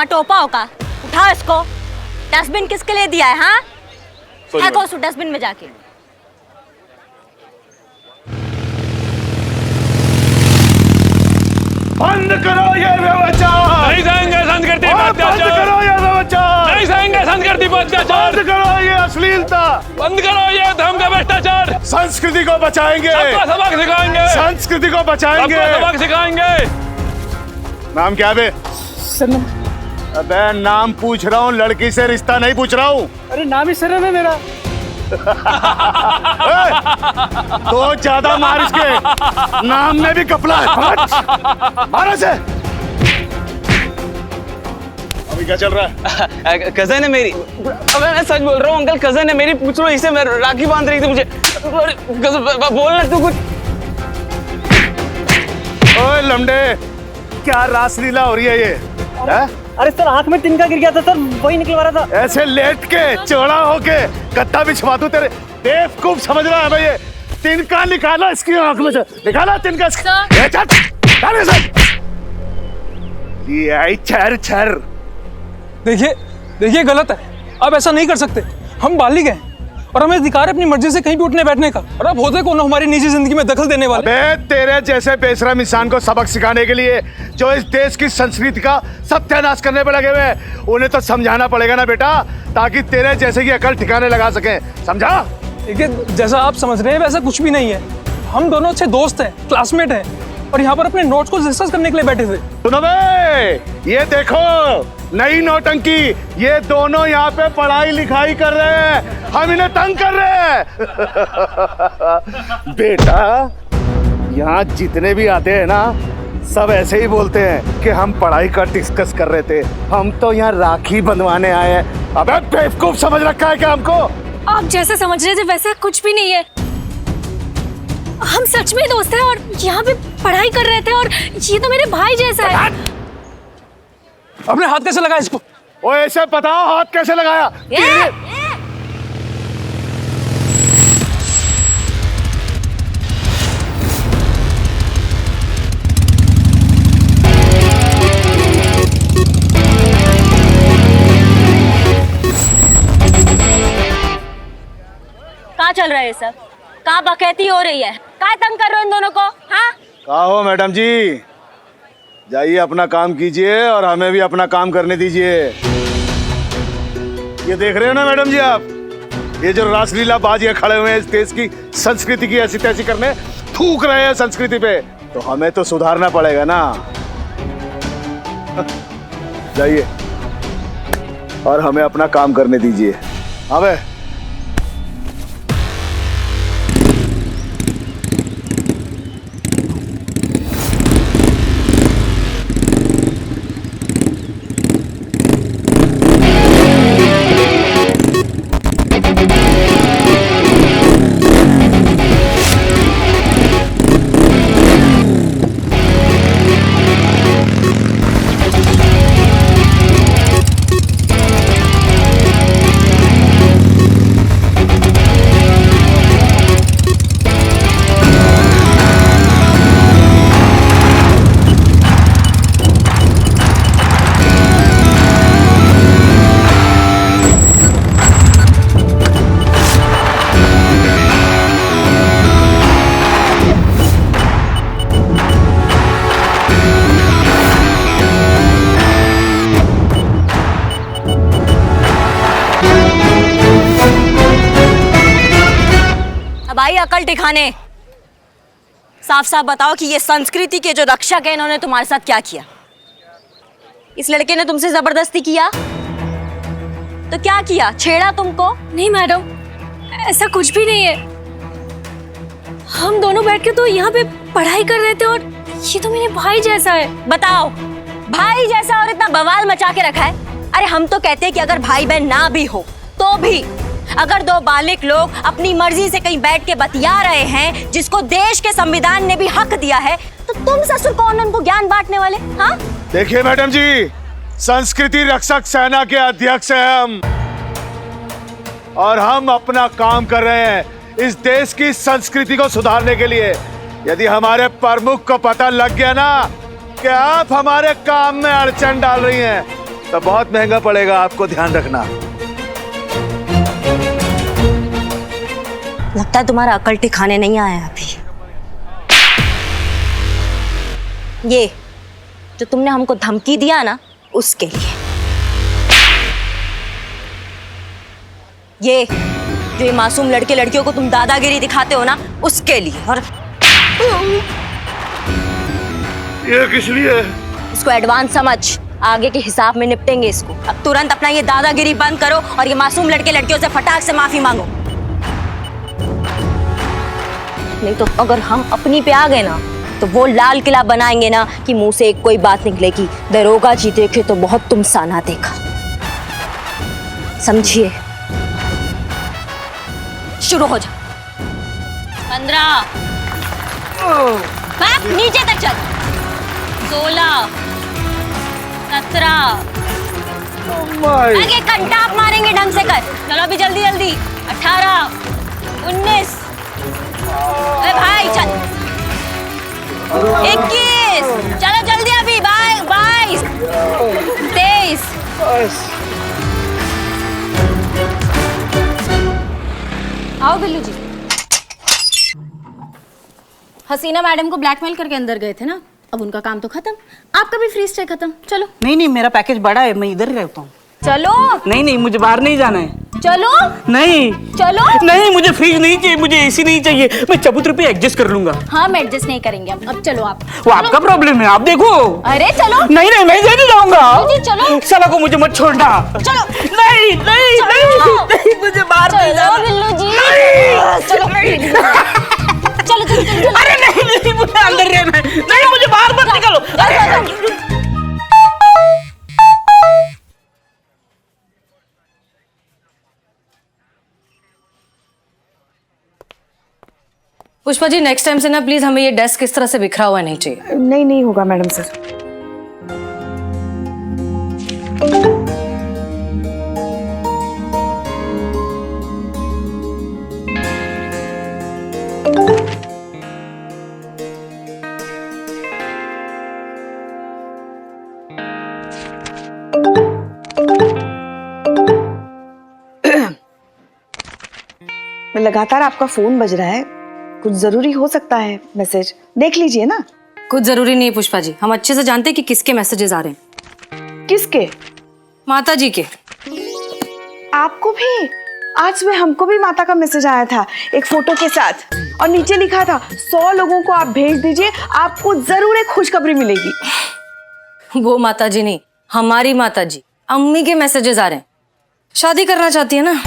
टोपा होगा, उठाओ इसको। डस्टबिन किसके लिए दिया है? हाँ, फेंको उसको डस्टबिन में जाके। बंद करो ये व्यभिचार। नहीं सहेंगे संस्कृति पर बंद अत्याचार। करो ये व्यभिचार। नहीं सहेंगे संस्कृति पर अत्याचार। बंद करो ये अश्लीलता। बंद करो ये धर्म का भ्रष्टाचार। संस्कृति को बचाएंगे। सबको सबक सिखाएंगे। संस्कृति को बचाएंगे। सबको सबक सिखाएंगे। नाम क्या बे? सनम। अबे नाम पूछ रहा हूँ, लड़की से रिश्ता नहीं पूछ रहा हूँ। अरे नाम ही सनम है मेरा। तो ज्यादा मार इसके, नाम में भी कपड़ा है। मारो से। अभी क्या चल रहा है? कजन है मेरी। अबे मैं सच बोल रहा हूँ अंकल, कजन है मेरी, पूछ लो इसे। मैं राखी बांध रही थी मुझे। बोलना तू कुछ। ओए लमडे, क्या रासलीला हो रही है ये? है? अरे सर आंख में तिनका गिर गया था सर, वही निकलवा रहा था। ऐसे लेट के चौड़ा होके गत्ता बिछवा दूं तेरे। बेवकूफ समझ रहा है भाई ये? तिनका निकाला इसकी आंख में से, निकाला तिनका इसकी। ये चल, चल इसे। ये आई छर छर। देखिए गलत है, आप ऐसा नहीं कर सकते। हम बालिग हैं और हमें अधिकार है अपनी मर्जी से कहीं भी उठने बैठने का। और आप होते कौन हमारी निजी जिंदगी में दखल देने वाले? बे तेरे जैसे बेशरम इंसान को सबक सिखाने के लिए जो इस देश की संस्कृति का सत्यानाश करने पे लगे हुए हैं, उन्हें तो समझाना पड़ेगा ना बेटा, ताकि तेरे जैसे की अकल ठिकाने लगा सके। समझा? देखिए जैसा आप समझ रहे हैं वैसा कुछ भी नहीं है। हम दोनों अच्छे दोस्त हैं, क्लासमेट हैं और यहाँ पर अपने नोट्स को डिस्कस करने के लिए बैठे थे। सुनो बे, ये देखो नई नौटंकी, ये दोनों यहाँ पे पढ़ाई लिखाई कर रहे हैं, हम इन्हें तंग कर रहे हैं। बेटा यहाँ जितने भी आते हैं ना, सब ऐसे ही बोलते हैं कि हम पढ़ाई का डिस्कस कर रहे थे, हम तो यहाँ राखी बंधवाने आए हैं। अबे बेवकूफ समझ रखा है क्या हमको? आप जैसे समझ रहे थे वैसा कुछ भी नहीं है। हम सच में दोस्त हैं और यहाँ पे पढ़ाई कर रहे थे और ये तो मेरे भाई जैसा है। अपने हाथ कैसे लगाया इसको? ओ ऐसे बताओ हाथ कैसे लगाया? कहाँ चल रहा है ये सब? कहाँ बकैती हो रही है? कहाँ तंग कर रहे हो इन दोनों को? हाँ, कहा हो मैडम जी, जाइए अपना काम कीजिए और हमें भी अपना काम करने दीजिए। ये देख रहे हो ना मैडम जी आप, ये जो रासलीला बाजियां खड़े हुए हैं इस देश की संस्कृति की ऐसी तैसी करने, थूक रहे हैं संस्कृति पे, तो हमें तो सुधारना पड़ेगा ना। जाइए और हमें अपना काम करने दीजिए। अबे भाई अकल ठिकाने, साफ साफ बताओ कि ये संस्कृति के जो रक्षक है इन्होंने तुम्हारे साथ क्या किया? इस लड़के ने तुमसे जबरदस्ती किया तो क्या किया? छेड़ा तुमको? नहीं मैडम, ऐसा कुछ भी नहीं है। हम दोनों बैठ के तो यहाँ पे पढ़ाई कर रहे थे और ये तो मेरे भाई जैसा है। बताओ, भाई जैसा और इतना बवाल मचा के रखा है? अरे हम तो कहते हैं कि अगर भाई बहन ना भी हो तो भी अगर दो बालिग लोग अपनी मर्जी से कहीं बैठ के बतिया रहे हैं जिसको देश के संविधान ने भी हक दिया है, तो तुम ससुर कौन उनको ज्ञान बांटने वाले? हाँ, देखिए मैडम जी, संस्कृति रक्षक सेना के अध्यक्ष हैं हम, और हम अपना काम कर रहे हैं इस देश की संस्कृति को सुधारने के लिए। यदि हमारे प्रमुख को पता लग गया ना कि आप हमारे काम में अड़चन डाल रही हैं, तो बहुत महंगा पड़ेगा, आपको ध्यान रखना। लगता है तुम्हारा अकल ठिकाने नहीं आया अभी। ये जो तुमने हमको धमकी दिया ना, उसके लिए। ये जो ये मासूम लड़के लड़कियों को तुम दादागिरी दिखाते हो ना, उसके लिए। और ये किस लिए? इसको एडवांस समझ, आगे के हिसाब में निपटेंगे इसको। अब तुरंत अपना ये दादागिरी बंद करो और ये मासूम लड़के लड़कियों से फटाक से माफी मांगो, नहीं तो अगर हम अपनी पे आ गए ना तो वो लाल किला बनाएंगे ना कि मुंह से एक कोई बात निकलेगी, दरोगा जी देखे तो बहुत तुम साना देखा। समझिए? शुरू हो जा। 15 बैक नीचे तक चल। 16 17 आगे कंटाप मारेंगे, ढंग से कर। चलो अभी जल्दी जल्दी। 18 19 अरे भाई चल। 21 चलो जल्दी अभी। 22 23 आओ बिल्लू जी। हसीना मैडम को ब्लैकमेल करके अंदर गए थे ना, अब उनका काम तो खत्म, आपका भी फ्री स्टे खत्म। चलो। नहीं नहीं, मेरा पैकेज बड़ा है, मैं इधर ही रहता हूँ। चलो। नहीं नहीं, मुझे बाहर नहीं जाना है। चलो। नहीं चलो। नहीं, मुझे फ्रिज नहीं चाहिए, मुझे एसी नहीं चाहिए, मैं चबूतरे पे एडजस्ट कर लूंगा। हम एडजस्ट नहीं करेंगे अब चलो आप। वो आपका प्रॉब्लम है, आप देखो। अरे चलो। नहीं नहीं, मैं इधर नहीं जाऊंगा। जी चलो। साला को मुझे मत छोड़ना। चलो। नहीं नहीं नहीं, मुझे बाहर नहीं चलो जाना। बिल्लू जी। चलो चलो चलो चलो। अरे नहीं नहीं, मुझे अंदर रहना है। नहीं, मुझे बाहर मत निकालो। पुष्पा जी, नेक्स्ट टाइम से ना प्लीज हमें ये डेस्क इस तरह से बिखरा हुआ नहीं चाहिए। नहीं नहीं होगा मैडम सर। लगातार आपका फोन बज रहा है, कुछ जरूरी हो सकता है, मैसेज देख लीजिए ना। कुछ जरूरी नहीं है पुष्पा जी, हम अच्छे से जानते हैं कि किसके मैसेजेस आ रहे हैं। किसके? माता जी के। आपको भी? आज सुबह हमको भी माता का मैसेज आया था एक फोटो के साथ, और नीचे लिखा था 100 लोगों को आप भेज दीजिए, आपको जरूर एक खुशखबरी मिलेगी। वो माता जी नहीं, हमारी माता जी, अम्मी के मैसेजेस आ रहे हैं। शादी करना चाहती है ना।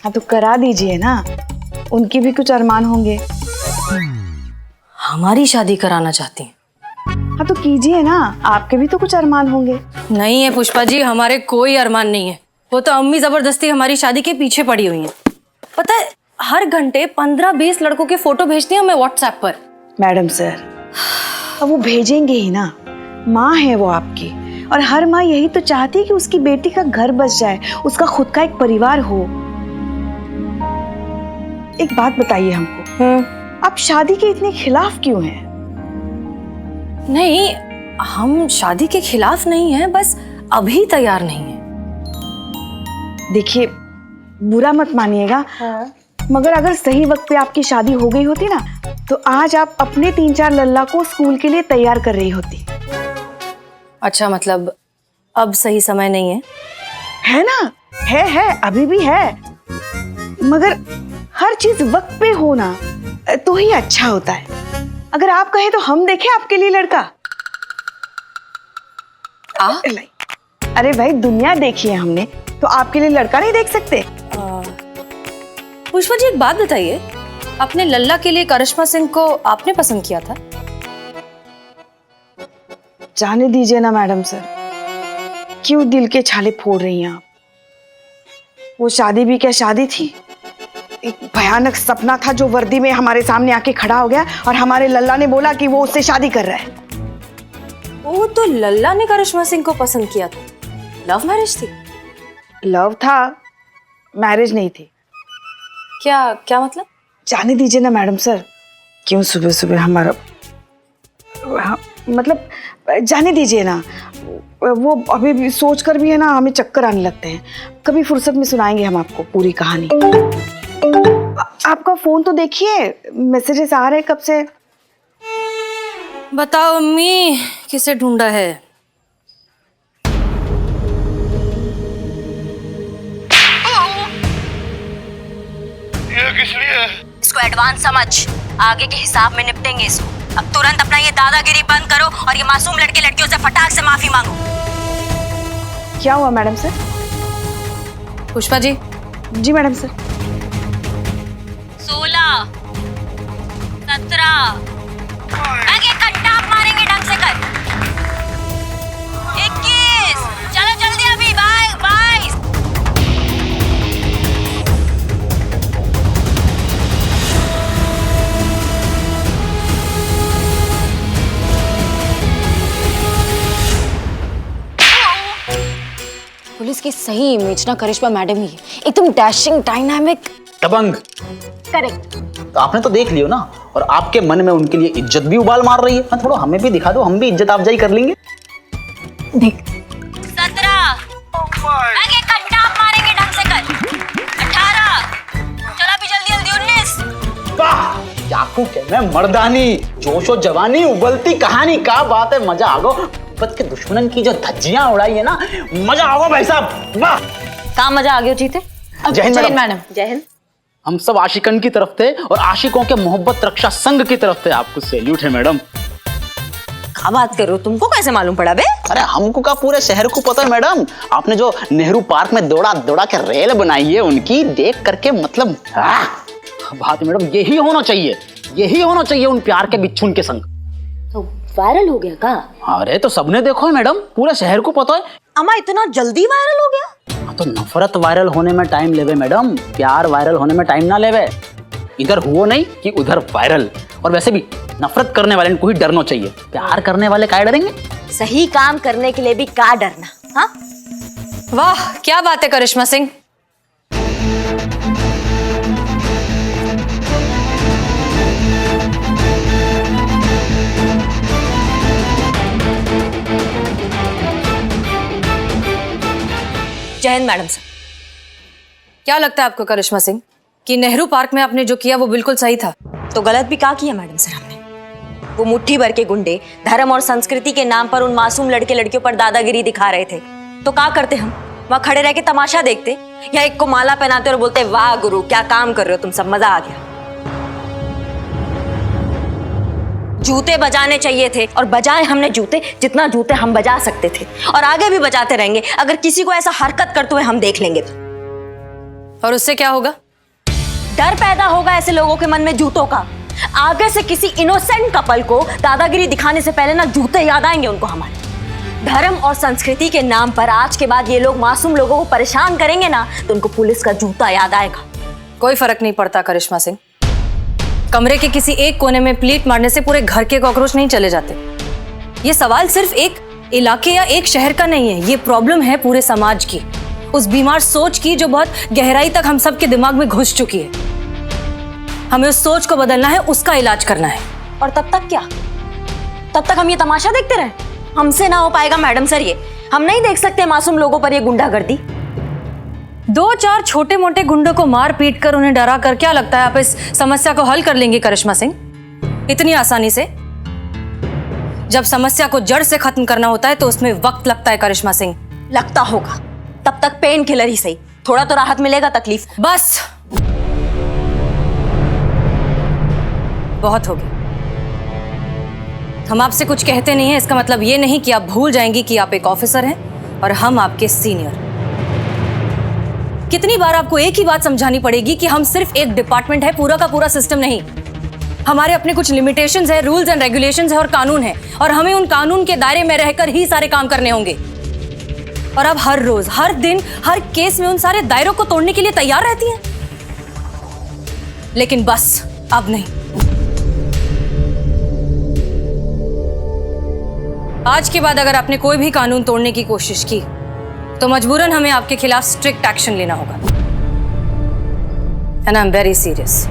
हाँ तो करा दीजिए ना, उनकी भी कुछ अरमान होंगे। हमारी शादी कराना चाहती हैं? हाँ तो कीजिए ना, आपके भी तो कुछ अरमान होंगे। नहीं है पुष्पा जी, हमारे कोई अरमान नहीं है। वो तो अम्मी जबरदस्ती हमारी शादी के पीछे पड़ी हुई हैं। पता है, हर घंटे 15-20 लड़कों के फोटो भेजती हैं हमें व्हाट्सएप पर। मैडम सर, अब वो भेजेंगे ही ना, माँ है वो आपकी, और हर माँ यही तो चाहती है कि उसकी बेटी का घर बस जाए, उसका खुद का एक परिवार हो। एक बात बताइए हमको, आप शादी के इतने खिलाफ क्यों हैं? नहीं, हम शादी के खिलाफ नहीं हैं, बस अभी तैयार नहीं हैं। देखिए, बुरा मत मानिएगा, मगर अगर सही वक्त पे आपकी शादी हो गई होती ना, तो आज आप अपने 3-4 लल्ला को स्कूल के लिए तैयार कर रही होती। अच्छा, मतलब अब सही समय नहीं है? है ना, है अभी भी है, मगर हर चीज वक्त पे हो ना तो ही अच्छा होता है। अगर आप कहें तो हम देखें आपके लिए लड़का। अरे भाई, दुनिया देखी है हमने, तो आपके लिए लड़का नहीं देख सकते? पुष्पा जी, एक बात बताइए, अपने लल्ला के लिए करिश्मा सिंह को आपने पसंद किया था? जाने दीजिए ना मैडम सर, क्यों दिल के छाले फोड़ रही हैं आप? वो शादी भी क्या शादी थी, एक भयानक सपना था जो वर्दी में हमारे सामने आके खड़ा हो गया, और हमारे लल्ला ने बोला कि वो उससे शादी कर रहा है। वो तो लल्ला ने करिश्मा सिंह को पसंद किया था। लव मैरिज थी? लव था, मैरिज नहीं थी। क्या मतलब? जाने दीजिए ना मैडम सर, क्यों सुबह सुबह हमारा मतलब जाने दीजिए ना, वो अभी भी सोच कर भी है ना हमें चक्कर आने लगते हैं। कभी फुर्सत में सुनाएंगे हम आपको पूरी कहानी। आपका फोन तो देखिए, मैसेजेस आ रहे हैं कब से। बताओ अम्मी, किसे ढूंढा है? इसको एडवांस समझ, आगे के हिसाब में निपटेंगे इसको। अब तुरंत अपना ये दादागिरी बंद करो और ये मासूम लड़के लड़कियों से फटाक से माफी मांगो। क्या हुआ मैडम सर? पुष्पा जी। जी मैडम सर। 16, 17, आगे कंटाप मारेंगे ढंग से कर। 21, चलो जल्दी अभी। 22, पुलिस की सही इमेज ना करिश्मा मैडम ही है, एकदम डैशिंग, डायनामिक, दबंग। करेक्ट। तो आपने तो देख लियो ना, और आपके मन में उनके लिए इज्जत भी उबाल मार रही है। हाँ, थोड़ा हमें भी दिखा दो, हम भी इज्जत अफजाई कर लेंगे। देख 17, आगे कंटाप मारेंगे ढंग से कर। 18, चलो अभी जल्दी जल्दी। 19, वाह, चाकू के मैं मर्दानी, जोशो जवानी, उबलती कहानी। क्या बात है, मजा आ गो। बच के दुश्मन की जो धज्जियां उड़ाई है ना, मजा आ गो भाई साहब। वाह, कहाँ मजा आ गया जीते? जय हिंद मैडम। जय हिंद। हम सब आशिकन की तरफ थे और आशिकों के मोहब्बत रक्षा संघ की तरफ थे। आपको सैल्यूट है मैडम। क्या बात कर रहे हो, तुमको कैसे मालूम पड़ा बे? अरे हमको का पूरे शहर को पता है मैडम। आपने जो नेहरू पार्क में दौड़ा दौड़ा के रेल बनाई है, उनकी देख करके मतलब बात है मैडम, यही होना चाहिए, यही होना चाहिए उन प्यार के बिच्छू के संग। तो वायरल हो गया का? अरे तो सबने देखो है मैडम, पूरे शहर को पता है। अम्मा इतना जल्दी वायरल हो गया? तो नफरत वायरल होने में टाइम लेवे मैडम, प्यार वायरल होने में टाइम ना लेवे। इधर हुआ नहीं कि उधर वायरल। और वैसे भी नफरत करने वाले को ही डरना चाहिए, प्यार करने वाले काहे डरेंगे? सही काम करने के लिए भी का डरना? हाँ, वाह क्या बात है करिश्मा सिंह। जय हिंद मैडम सर। क्या लगता है आपको करिश्मा सिंह कि नेहरू पार्क में आपने जो किया वो बिल्कुल सही था? तो गलत भी क्या किया मैडम सर हमने? वो मुट्ठी भर के गुंडे धर्म और संस्कृति के नाम पर उन मासूम लड़के लड़कियों पर दादागिरी दिखा रहे थे, तो क्या करते हम? वहां खड़े रह के तमाशा देखते या एक को माला पहनाते और बोलते वाह गुरु क्या काम कर रहे हो तुम सब, मजा आ गया। जूते बजाने चाहिए थे और बजाए हमने जूते, जितना जूते हम बजा सकते थे, और आगे भी बजाते रहेंगे। अगर किसी को ऐसा हरकत करते हुए हम देख लेंगे तो। और उससे क्या होगा? डर पैदा होगा ऐसे लोगों के मन में जूतों का। आगे से किसी इनोसेंट कपल को दादागिरी दिखाने से पहले ना जूते याद आएंगे उनको हमारे। धर्म और संस्कृति के नाम पर आज के बाद ये लोग मासूम लोगों को परेशान करेंगे ना, तो उनको पुलिस का जूता याद आएगा। कोई फर्क नहीं पड़ता करिश्मा सिंह, कमरे के किसी एक कोने में प्लीट मारने से पूरे घर के कॉकरोच नहीं चले जाते। ये सवाल सिर्फ एक इलाके या एक शहर का नहीं है, ये प्रॉब्लम है पूरे समाज की, उस बीमार सोच की जो बहुत गहराई तक हम सब के दिमाग में घुस चुकी है। हमें उस सोच को बदलना है, उसका इलाज करना है। और तब तक क्या? तब तक हम ये तमाशा देखते रहे? हमसे ना हो पाएगा मैडम सर ये। हम नहीं देख सकते मासूम लोगों पर ये गुंडागर्दी। 2-4 छोटे मोटे गुंडों को मार पीट कर उन्हें डरा कर क्या लगता है आप इस समस्या को हल कर लेंगे करिश्मा सिंह? इतनी आसानी से? जब समस्या को जड़ से खत्म करना होता है तो उसमें वक्त लगता है करिश्मा सिंह। लगता होगा, तब तक पेन किलर ही सही, थोड़ा तो राहत मिलेगा तकलीफ। बस बहुत हो गया। हम आपसे कुछ कहते नहीं हैं, इसका मतलब ये नहीं कि आप भूल जाएंगी कि आप एक ऑफिसर हैं और हम आपके सीनियर। कितनी बार आपको एक ही बात समझानी पड़ेगी कि हम सिर्फ एक डिपार्टमेंट है, पूरा का पूरा सिस्टम नहीं। हमारे अपने कुछ लिमिटेशंस है, रूल्स एंड रेगुलेशंस है और कानून है, और हमें उन कानून के दायरे में रहकर ही सारे काम करने होंगे। और अब हर रोज, हर दिन, हर केस में उन सारे दायरों को तोड़ने के लिए तैयार रहती हैं। लेकिन बस अब नहीं। आज के बाद अगर आपने कोई भी कानून तोड़ने की कोशिश की तो मजबूरन हमें आपके खिलाफ स्ट्रिक्ट एक्शन लेना होगा। And I am very serious.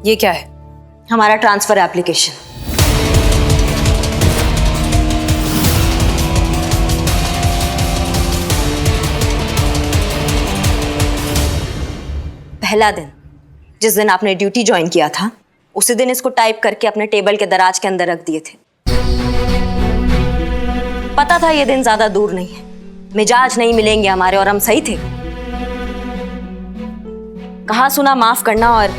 ये क्या है? हमारा ट्रांसफर एप्लीकेशन। पहला दिन, जिस दिन आपने ड्यूटी ज्वाइन किया था, उसी दिन इसको टाइप करके अपने टेबल के दराज के अंदर रख दिए थे। पता था ये दिन ज्यादा दूर नहीं है, मिजाज नहीं मिलेंगे हमारे, और हम सही थे। कहा सुना माफ करना, और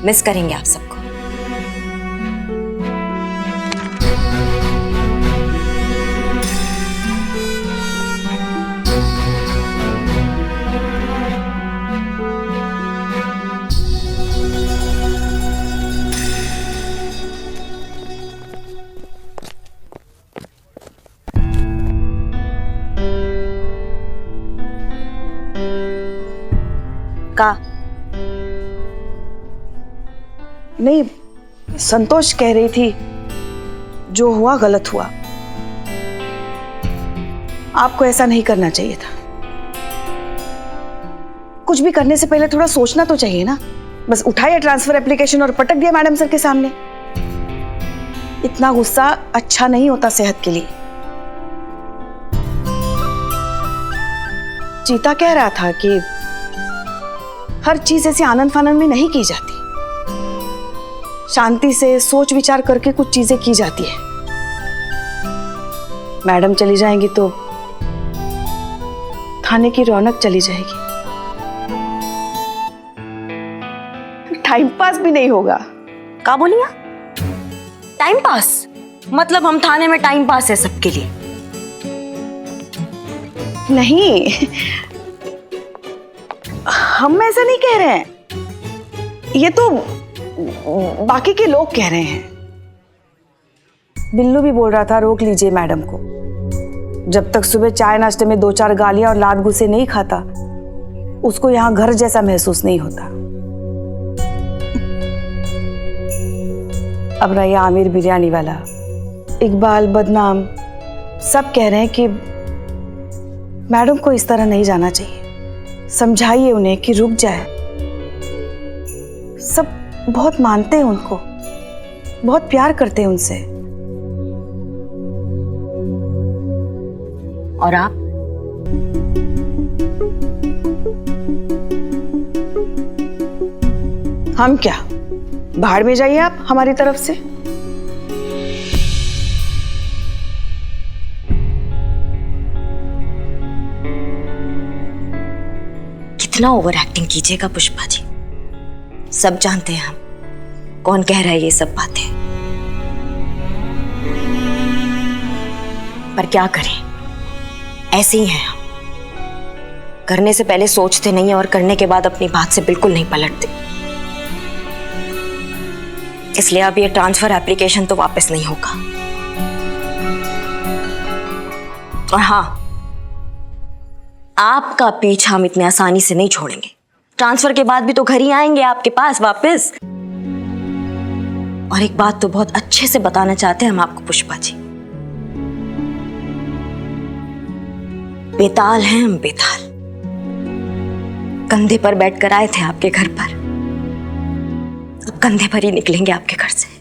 मिस करेंगे आप सबको। का नहीं, संतोष कह रही थी जो हुआ गलत हुआ, आपको ऐसा नहीं करना चाहिए था। कुछ भी करने से पहले थोड़ा सोचना तो चाहिए ना। बस उठाया ट्रांसफर एप्लीकेशन और पटक दिया मैडम सर के सामने। इतना गुस्सा अच्छा नहीं होता सेहत के लिए। चीता कह रहा था कि हर चीज ऐसे आनंद फानंद में नहीं की जाती, शांति से सोच विचार करके कुछ चीजें की जाती है। मैडम चली जाएंगी तो थाने की रौनक चली जाएगी, टाइम पास भी नहीं होगा। का बोलिए? Time pass? मतलब हम थाने में टाइम पास है सबके लिए? नहीं, हम ऐसा नहीं कह रहे हैं, ये तो बाकी के लोग कह रहे हैं। बिल्लू भी बोल रहा था रोक लीजिए मैडम को। जब तक सुबह चाय नाश्ते में 2-4 गालियां और लात गुस्से नहीं खाता, उसको यहां घर जैसा महसूस नहीं होता। अब रहा आमिर बिरयानी वाला, इकबाल बदनाम, सब कह रहे हैं कि मैडम को इस तरह नहीं जाना चाहिए। समझाइए उन्हें कि रुक जाए। सब बहुत मानते हैं उनको, बहुत प्यार करते हैं उनसे। और आप? हम क्या, बाहर में जाइए आप हमारी तरफ से। कितना ओवर एक्टिंग कीजिएगा पुष्पा जी, सब जानते हैं हम कौन कह रहा है ये सब बातें। पर क्या करें, ऐसे ही हैं हम। करने से पहले सोचते नहीं है और करने के बाद अपनी बात से बिल्कुल नहीं पलटते। इसलिए अब ये ट्रांसफर एप्लीकेशन तो वापस नहीं होगा। और हाँ, आपका पीछा हम इतने आसानी से नहीं छोड़ेंगे। ट्रांसफर के बाद भी तो घर ही आएंगे आपके पास वापस। और एक बात तो बहुत अच्छे से बताना चाहते हैं हम आपको पुष्पा जी, बेताल हैं हम, बेताल। कंधे पर बैठकर आए थे आपके घर पर, अब कंधे पर ही निकलेंगे आपके घर से।